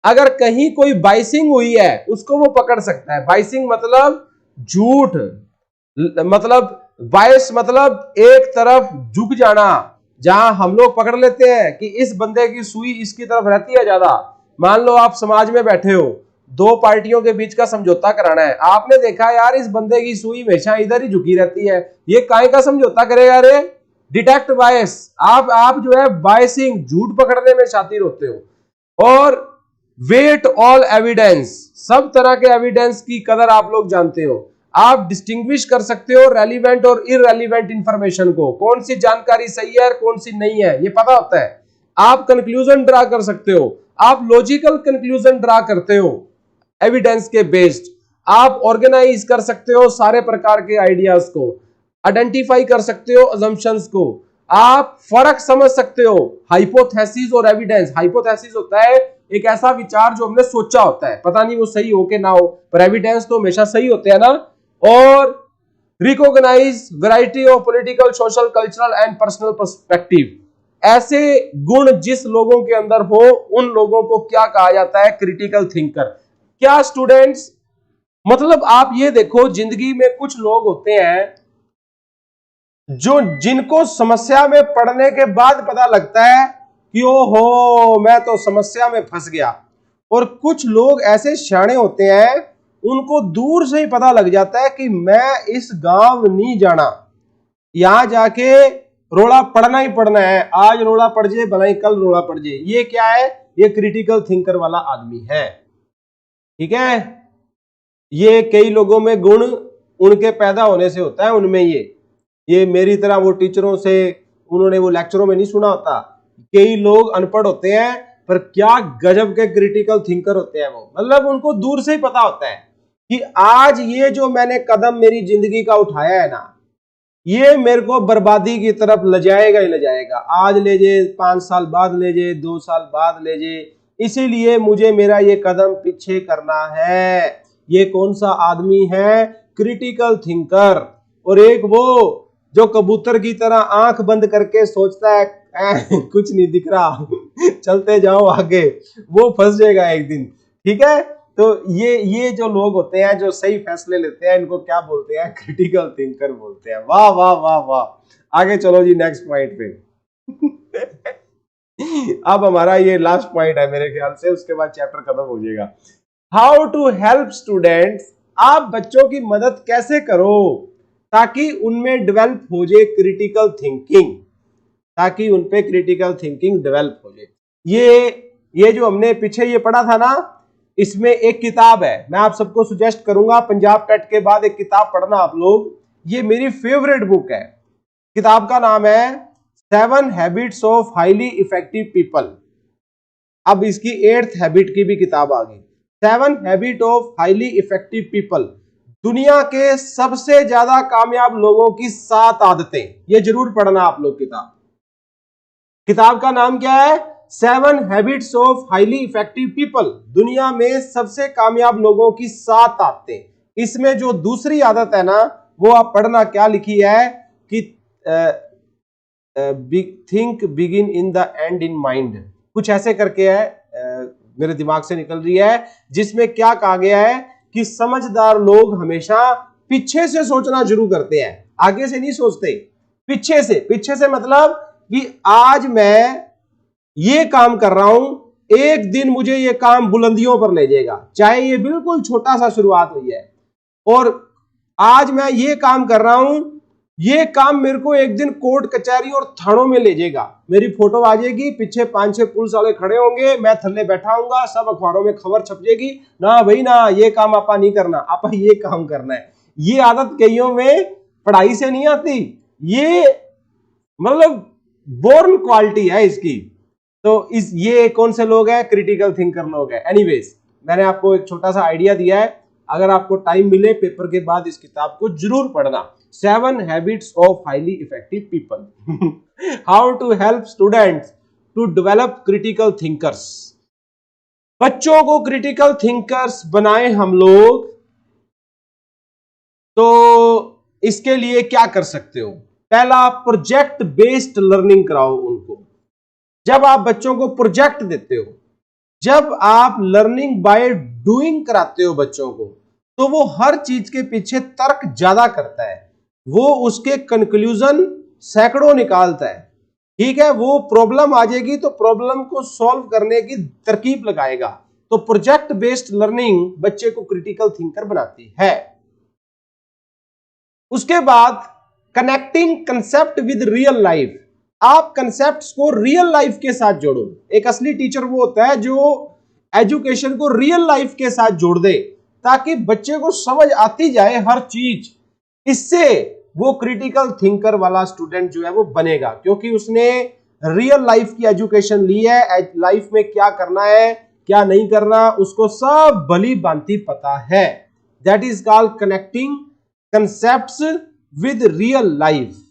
अगर कहीं कोई बाइसिंग हुई है उसको वो पकड़ सकता है। बाइसिंग मतलब झूठ, मतलब बायस मतलब एक तरफ झुक जाना, जहां हम लोग पकड़ लेते हैं कि इस बंदे की सुई इसकी तरफ रहती है ज्यादा। मान लो आप समाज में बैठे हो, दो पार्टियों के बीच का समझौता कराना है, आपने देखा यार इस बंदे की सुई हमेशा इधर ही झुकी रहती है, ये काहे का समझौता करेगा रे? डिटेक्ट बायस। आप जो है बायसिंग, झूठ पकड़ने में शातिर होते हो। और वेट ऑल एविडेंस, सब तरह के एविडेंस की कदर आप लोग जानते हो। आप डिस्टिंग्विश कर सकते हो रेलिवेंट और इररेलिवेंट इंफॉर्मेशन को, कौन सी जानकारी सही है और कौन सी नहीं है, ये पता होता है। आप कंक्लूजन ड्रा कर सकते हो, आप लॉजिकल कंक्लूजन ड्रा करते हो एविडेंस के बेस्ड। आप ऑर्गेनाइज कर सकते हो सारे प्रकार के आइडियाज को, आइडेंटिफाई कर सकते हो अजम्पशंस को, आप फर्क समझ सकते हो हाइपोथेसिस और एविडेंस। हाइपोथेसिस होता है एक ऐसा विचार जो हमने सोचा होता है, पता नहीं वो सही हो के ना हो, पर एविडेंस तो हमेशा सही होते हैं ना। और recognise variety of political, social, cultural and personal perspective. ऐसे गुण जिस लोगों के अंदर हो उन लोगों को क्या कहा जाता है? Critical thinker. क्या स्टूडेंट्स, मतलब आप ये देखो जिंदगी में कुछ लोग होते हैं जो जिनको समस्या में पड़ने के बाद पता लगता है कि ओहो मैं तो समस्या में फंस गया। और कुछ लोग ऐसे शाणे होते हैं उनको दूर से ही पता लग जाता है कि मैं इस गांव नहीं जाना, यहां जाके रोड़ा पड़ना ही पड़ना है, आज रोड़ा पड़ जाए भला ही कल रोड़ा पड़ जाए। ये क्या है? ये क्रिटिकल थिंकर वाला आदमी है। ठीक है, ये कई लोगों में गुण उनके पैदा होने से होता है, उनमें ये मेरी तरह वो टीचरों से उन्होंने वो लेक्चरों में नहीं सुना होता। कई लोग अनपढ़ होते हैं पर क्या गजब के क्रिटिकल थिंकर होते हैं वो, मतलब उनको दूर से ही पता होता है कि आज ये जो मैंने कदम मेरी जिंदगी का उठाया है ना, ये मेरे को बर्बादी की तरफ ले जाएगा ही ले जाएगा। आज ले जाए, 5 साल बाद ले जाए, 2 साल बाद ले जाए, इसीलिए मुझे मेरा ये कदम पीछे करना है। ये कौन सा आदमी है? Critical thinker. और एक वो जो कबूतर की तरह आंख बंद करके सोचता है कुछ नहीं दिख रहा चलते जाओ आगे, वो फंस जाएगा एक दिन। ठीक है, तो ये जो लोग होते हैं जो सही फैसले लेते हैं, इनको क्या बोलते हैं? क्रिटिकल थिंकर बोलते हैं। वाह वाह वाह वाह। आगे चलो जी नेक्स्ट पॉइंट पे अब हमारा ये लास्ट पॉइंट है मेरे ख्याल से, उसके बाद चैप्टर खत्म हो जाएगा। हाउ टू हेल्प स्टूडेंट्स, आप बच्चों की मदद कैसे करो ताकि उनमें डेवलप हो जाए क्रिटिकल थिंकिंग, ताकि उनपे क्रिटिकल थिंकिंग डेवलप हो जाए। ये जो हमने पीछे ये पढ़ा था ना, इसमें एक किताब है, मैं आप सबको सुजेस्ट करूंगा पंजाब टेट के बाद एक किताब पढ़ना आप लोग। ये मेरी फेवरेट बुक है। किताब का नाम है 7 habits of highly effective people. अब इसकी 8th हैबिट की भी किताब आ गई, 7 habit of highly effective people. दुनिया के सबसे ज्यादा कामयाब लोगों की 7 आदतें। ये जरूर पढ़ना आप लोग किताब का नाम क्या है? 7 habits of highly effective people. दुनिया में सबसे कामयाब लोगों की 7 आदतें। इसमें जो दूसरी आदत है ना, वो आप पढ़ना, क्या लिखी है कि think begin in the and in mind, कुछ ऐसे करके है, मेरे दिमाग से निकल रही है, जिसमें क्या कहा गया है कि समझदार लोग हमेशा पीछे से सोचना शुरू करते हैं, आगे से नहीं सोचते, पीछे से मतलब कि आज मैं ये काम कर रहा हूं, एक दिन मुझे ये काम बुलंदियों पर ले जाएगा, चाहे ये बिल्कुल छोटा सा शुरुआत हुई है। और आज मैं ये काम कर रहा हूं, ये काम मेरे को एक दिन कोर्ट कचहरी और थानों में ले जाएगा, मेरी फोटो आ जाएगी, पीछे 5-6 पुलिस वाले खड़े होंगे, मैं थल्ले बैठा हूंगा, सब अखबारों में खबर छप जाएगी, ना भाई ना, ये काम आपा नहीं करना, आपा ये काम करना है। ये आदत कईयों में पढ़ाई से नहीं आती, ये मतलब बोर्न क्वालिटी है इसकी। तो ये कौन से लोग हैं? क्रिटिकल थिंकर लोग हैं। एनीवेज, मैंने आपको एक छोटा सा आइडिया दिया है, अगर आपको टाइम मिले पेपर के बाद इस किताब को जरूर पढ़ना। 7 habits of highly effective people, how to help students to develop critical thinkers. बच्चों को क्रिटिकल थिंकर्स बनाएं हम लोग, तो इसके लिए क्या कर सकते हो? पहला, प्रोजेक्ट बेस्ड लर्निंग कराओ उनको। जब आप बच्चों को प्रोजेक्ट देते हो, जब आप लर्निंग बाय डूइंग कराते हो बच्चों को, तो वो हर चीज के पीछे तर्क ज्यादा करता है, वो उसके कंक्लूजन सैकड़ों निकालता है। ठीक है, वो प्रॉब्लम आ जाएगी तो प्रॉब्लम को सॉल्व करने की तरकीब लगाएगा। तो प्रोजेक्ट बेस्ड लर्निंग बच्चे को क्रिटिकल थिंकर बनाती है। उसके बाद connecting concept with real life. आप कंसेप्ट्स को रियल लाइफ के साथ जोड़ो। एक असली टीचर वो होता है जो एजुकेशन को रियल लाइफ के साथ जोड़ दे, ताकि बच्चे को समझ आती जाए हर चीज। इससे वो क्रिटिकल थिंकर वाला स्टूडेंट जो है वो बनेगा, क्योंकि उसने रियल लाइफ की एजुकेशन ली है। लाइफ में क्या करना है, क्या नहीं करना, उसको सब भली भांति पता है। That is called connecting concepts with real life.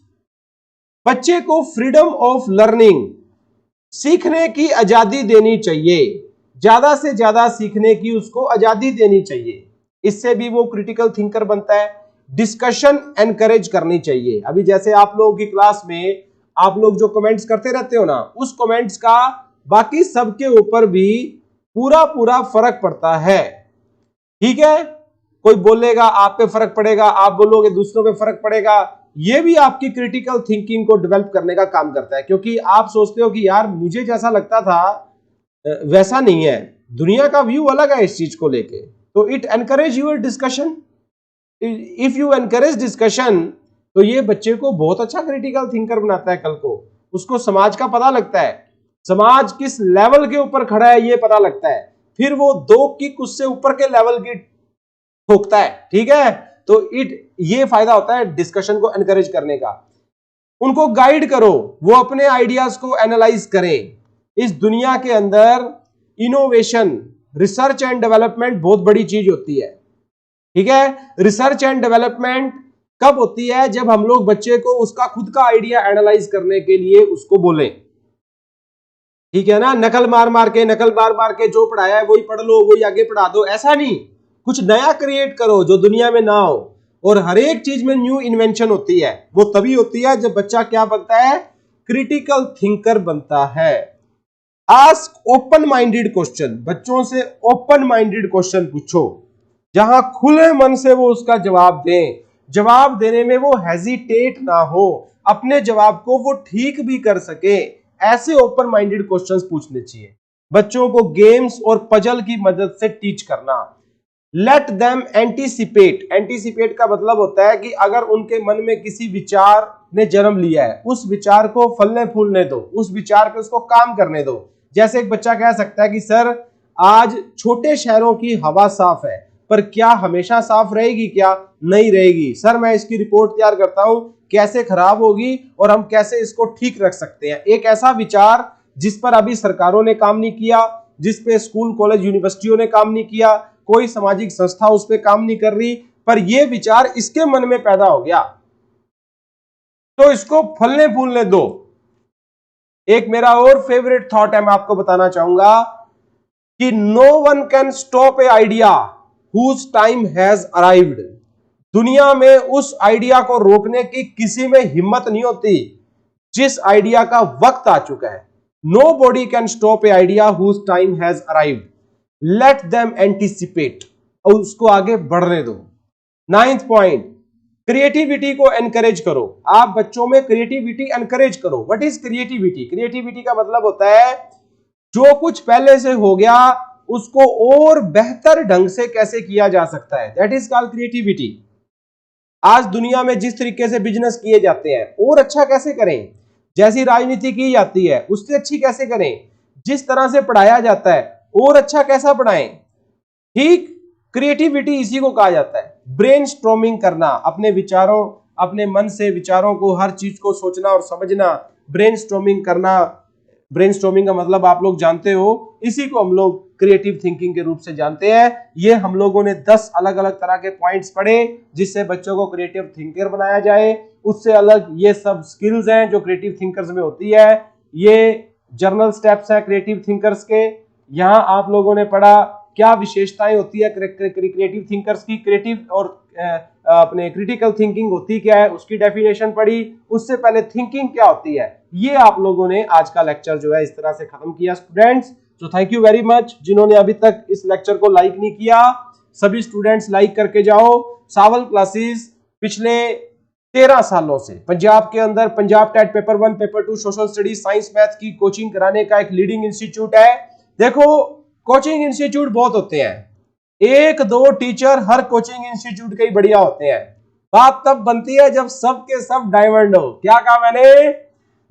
बच्चे को फ्रीडम ऑफ लर्निंग, सीखने की आजादी देनी चाहिए। ज्यादा से ज्यादा सीखने की उसको आजादी देनी चाहिए, इससे भी वो क्रिटिकल थिंकर बनता है। डिस्कशन एनकरेज करनी चाहिए। अभी जैसे आप लोगों की क्लास में आप लोग जो कमेंट्स करते रहते हो ना, उस कमेंट्स का बाकी सबके ऊपर भी पूरा पूरा फर्क पड़ता है। ठीक है, कोई बोलेगा आप पे फर्क पड़ेगा, आप बोलोगे दूसरों पे फर्क पड़ेगा। ये भी आपकी क्रिटिकल थिंकिंग को डेवलप करने का काम करता है, क्योंकि आप सोचते हो कि यार मुझे जैसा लगता था वैसा नहीं है, दुनिया का व्यू अलग है इस चीज को लेके। तो it encourage your discussion. If you encourage discussion, तो ये बच्चे को बहुत अच्छा क्रिटिकल थिंकर बनाता है। कल को उसको समाज का पता लगता है, समाज किस लेवल के ऊपर खड़ा है ये पता लगता है, फिर वो 2 किक उससे ऊपर के लेवल की ठोकता है। ठीक है, तो ये फायदा होता है डिस्कशन को एनकरेज करने का। उनको गाइड करो, वो अपने आइडियाज को एनालाइज करें। इस दुनिया के अंदर इनोवेशन, रिसर्च एंड डेवलपमेंट बहुत बड़ी चीज होती है। ठीक है, रिसर्च एंड डेवलपमेंट कब होती है? जब हम लोग बच्चे को उसका खुद का आइडिया एनालाइज करने के लिए उसको बोलें। ठीक है ना, नकल मार मार के जो पढ़ाया है वही पढ़ लो, वही आगे पढ़ा दो, ऐसा नहीं। कुछ नया क्रिएट करो जो दुनिया में ना हो। और हर एक चीज में न्यू इन्वेंशन होती है, वो तभी होती है जब बच्चा क्या बनता है? क्रिटिकल थिंकर बनता है। आस्क ओपन माइंडेड क्वेश्चन, बच्चों से ओपन माइंडेड क्वेश्चन पूछो, जहां खुले मन से वो उसका जवाब दें। जवाब देने में वो हेजिटेट ना हो, अपने जवाब को वो ठीक भी कर सके, ऐसे ओपन माइंडेड क्वेश्चंस पूछने चाहिए। बच्चों को गेम्स और पजल की मदद से टीच करना। Late them anticipate. एंटीसिपेट का मतलब होता है कि अगर उनके मन में किसी विचार ने जन्म लिया है, उस विचार को फलने फूलने दो, उस विचार पे उसको काम करने दो। जैसे एक बच्चा कह सकता है कि सर आज छोटे शहरों की हवा साफ है, पर क्या हमेशा साफ रहेगी? क्या नहीं रहेगी। सर मैं इसकी रिपोर्ट तैयार करता हूं, कैसे खराब होगी और हम कैसे इसको ठीक रख सकते हैं। एक ऐसा विचार जिस पर अभी सरकारों ने काम नहीं किया, जिस पे स्कूल कॉलेज यूनिवर्सिटियों ने काम नहीं किया, कोई सामाजिक संस्था उस पर काम नहीं कर रही, पर यह विचार इसके मन में पैदा हो गया, तो इसको फलने फूलने दो। एक मेरा और फेवरेट थॉट है, मैं आपको बताना चाहूंगा कि no one can stop a idea whose time has arrived. दुनिया में उस आइडिया को रोकने की किसी में हिम्मत नहीं होती जिस आइडिया का वक्त आ चुका है। Nobody can stop a idea whose time has arrived. Let them anticipate, और उसको आगे बढ़ने दो। 9th पॉइंट, क्रिएटिविटी को एनकरेज करो। आप बच्चों में क्रिएटिविटी एनकरेज करो। What is creativity? क्रिएटिविटी का मतलब होता है जो कुछ पहले से हो गया उसको और बेहतर ढंग से कैसे किया जा सकता है, दैट इज कॉल्ड क्रिएटिविटी। आज दुनिया में जिस तरीके से बिजनेस किए जाते हैं और अच्छा कैसे करें, जैसी राजनीति की जाती है उससे अच्छी कैसे करें, जिस तरह से पढ़ाया जाता है और अच्छा कैसा पढ़ाएं। ठीक, क्रिएटिविटी इसी को कहा जाता है। ब्रेनस्टॉर्मिंग करना, अपने विचारों, अपने मन से विचारों को, हर चीज को सोचना और समझना, ब्रेनस्टॉर्मिंग करना। ब्रेनस्टॉर्मिंग का मतलब आप लोग जानते हो, इसी को हम लोग क्रिएटिव थिंकिंग के रूप से जानते हैं। ये हम लोगों ने 10 अलग अलग तरह के पॉइंट्स पढ़े जिससे बच्चों को क्रिएटिव थिंकर बनाया जाए। उससे अलग ये सब स्किल्स हैं जो क्रिएटिव थिंकर्स में होती है। ये जर्नल स्टेप्स हैं क्रिएटिव थिंकर्स के। यहां आप लोगों ने पढ़ा क्या विशेषताएं होती है क्रिएटिव थिंकर्स की, क्रिएटिव और अपने क्रिटिकल थिंकिंग होती क्या है उसकी डेफिनेशन पढ़ी। उससे पहले थिंकिंग क्या होती है, ये आप लोगों ने आज का लेक्चर जो है इस तरह से खत्म किया स्टूडेंट्स। तो थैंक यू वेरी मच। जिन्होंने अभी तक इस लेक्चर को लाइक नहीं किया, सभी स्टूडेंट्स लाइक करके जाओ। सावल क्लासेस पिछले 13 सालों से पंजाब के अंदर Punjab TET paper 1, paper 2, social studies, science, math की कोचिंग कराने का एक लीडिंग इंस्टीट्यूट है। देखो कोचिंग इंस्टीट्यूट बहुत होते हैं, 1-2 टीचर हर कोचिंग इंस्टीट्यूट के ही बढ़िया होते हैं। बात तब बनती है जब सब के सब डायमंड हो। क्या कहा मैंने?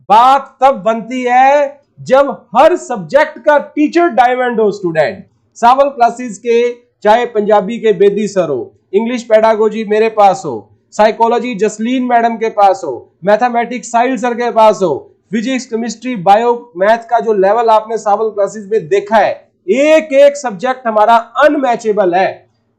बात तब बनती है जब हर सब्जेक्ट का टीचर डायमंड हो स्टूडेंट। सावल क्लासेस के चाहे पंजाबी के बेदी सर हो, इंग्लिश पेडागोजी मेरे पास हो, साइकोलॉजी जसलीन मैडम के पास हो, मैथमेटिक्स साहिल सर के पास हो, फिजिक्स, केमिस्ट्री, बायो, मैथ का जो लेवल आपने सावल क्लासेस में देखा है, एक एक सब्जेक्ट हमारा अनमैचेबल है।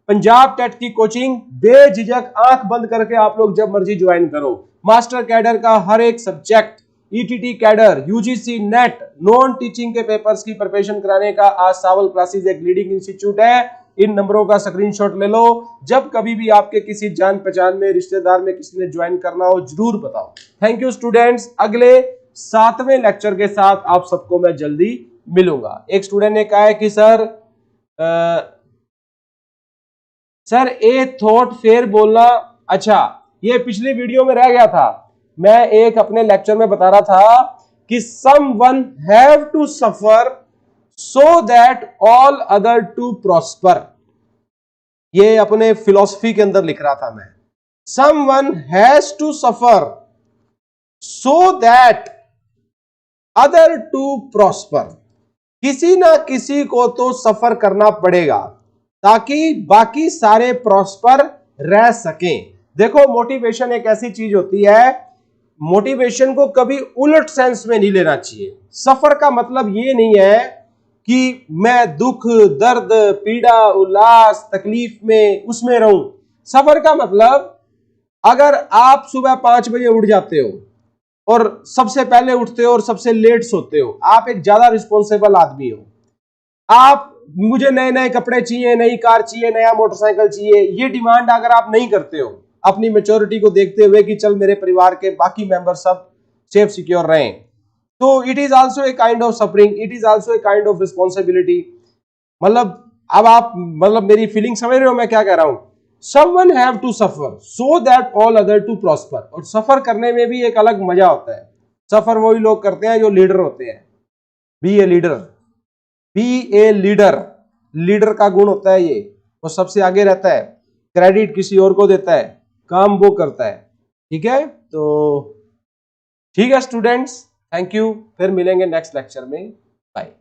पंजाब टेट की कोचिंग बेझिझक आंख बंद करके आप लोग जब मर्जी ज्वाइन करो। मास्टर कैडर का हर एक subject, ETT cadre, UGC net, non teaching के पेपर्स की प्रिपरेशन कराने का आज सावल क्लासेस एक लीडिंग इंस्टीट्यूट है। इन नंबरों का स्क्रीनशॉट ले लो। जब कभी भी आपके किसी जान पहचान में, रिश्तेदार में किसी ने ज्वाइन करना हो जरूर बताओ। Thank you students. अगले 7वें लेक्चर के साथ आप सबको मैं जल्दी मिलूंगा। एक स्टूडेंट ने कहा है कि सर ए थॉट फेयर बोलना, अच्छा ये पिछली वीडियो में रह गया था। मैं एक अपने लेक्चर में बता रहा था कि someone have to suffer so that all other to prosper. ये अपने फिलॉसफी के अंदर लिख रहा था मैं। Someone has to suffer so that other to prosper. किसी ना किसी को तो सफर करना पड़ेगा ताकि बाकी सारे प्रॉस्पर रह सकें। देखो मोटिवेशन एक ऐसी चीज होती है, मोटिवेशन को कभी उलट सेंस में नहीं लेना चाहिए। सफर का मतलब ये नहीं है कि मैं दुख, दर्द, पीड़ा, उल्लास, तकलीफ में उसमें रहूं। सफर का मतलब अगर आप सुबह 5 बजे उठ जाते हो और सबसे पहले उठते हो और सबसे लेट सोते हो, आप एक ज्यादा रिस्पॉन्सिबल आदमी हो। आप मुझे नए नए कपड़े चाहिए, नई कार चाहिए, नया मोटरसाइकिल चाहिए, ये डिमांड अगर आप नहीं करते हो अपनी मैच्योरिटी को देखते हुए कि चल मेरे परिवार के बाकी मेंबर सब सेफ सिक्योर रहें, तो it is also a kind of suffering, it is also a kind of responsibility. मतलब अब आप मेरी फीलिंग समझ रहे हो मैं क्या कह रहा हूं? Someone have to suffer so that all other to prosper। और सफर करने में भी एक अलग मजा होता है। सफर वही लोग करते हैं जो लीडर होते हैं। Be a leader, be a leader. Leader का गुण होता है ये, वो सबसे आगे रहता है, क्रेडिट किसी और को देता है, काम वो करता है। ठीक है, तो ठीक है स्टूडेंट्स, थैंक यू। फिर मिलेंगे नेक्स्ट लेक्चर में। बाय।